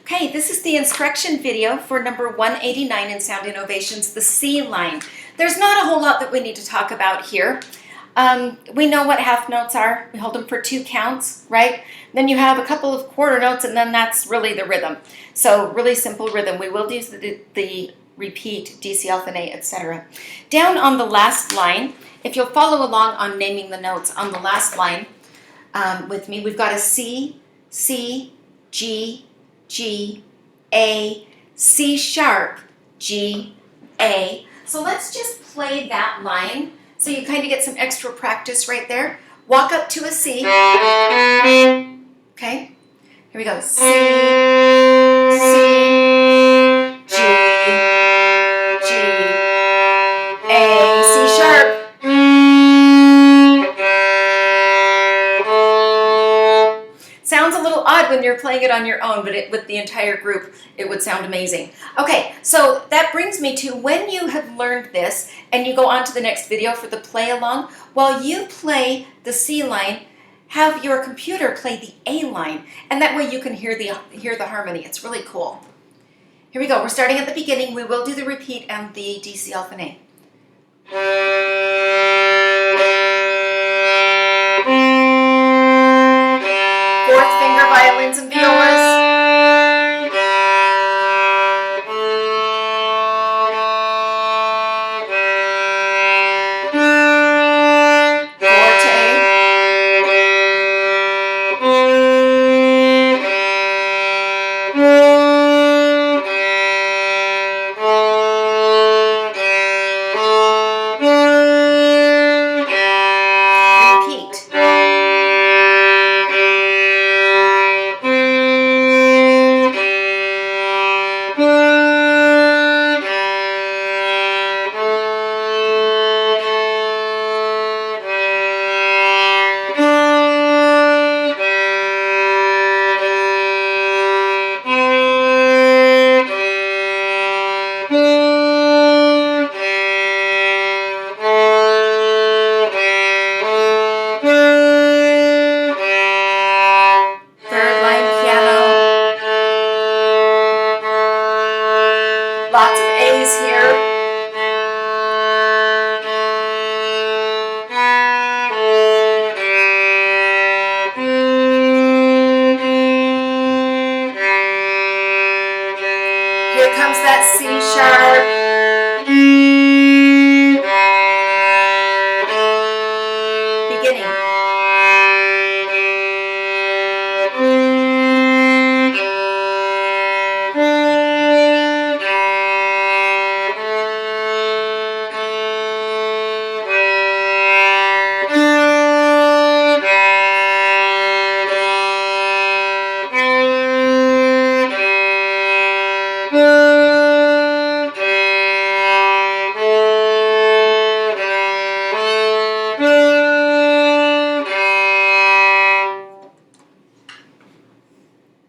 Okay, this is the instruction video for number 189 in Sound Innovations, the C line. There's not a whole lot that we need to talk about here. We know what half notes are. We hold them for 2 counts, right? Then you have a couple of quarter notes, and then that's really the rhythm. So really simple rhythm. We will use the repeat, D, C, F, and A, etc. Down on the last line, if you'll follow along on naming the notes on the last line with me, we've got a C, C, G, G, A, C sharp, G, A. So let's just play that line so you kind of get some extra practice right there. Walk up to a C. Okay, here we go. C, C, G, G, A, C sharp. Sounds a little odd when you're playing it on your own, but with the entire group, it would sound amazing. Okay, so that brings me to when you have learned this and you go on to the next video for the play along, while you play the C line, have your computer play the A line, and that way you can hear the harmony. It's really cool. Here we go. We're starting at the beginning. We will do the repeat and the D, C, F, and A. Fourth finger violins and violas. Lots of A's here. Here comes that C sharp. Beginning.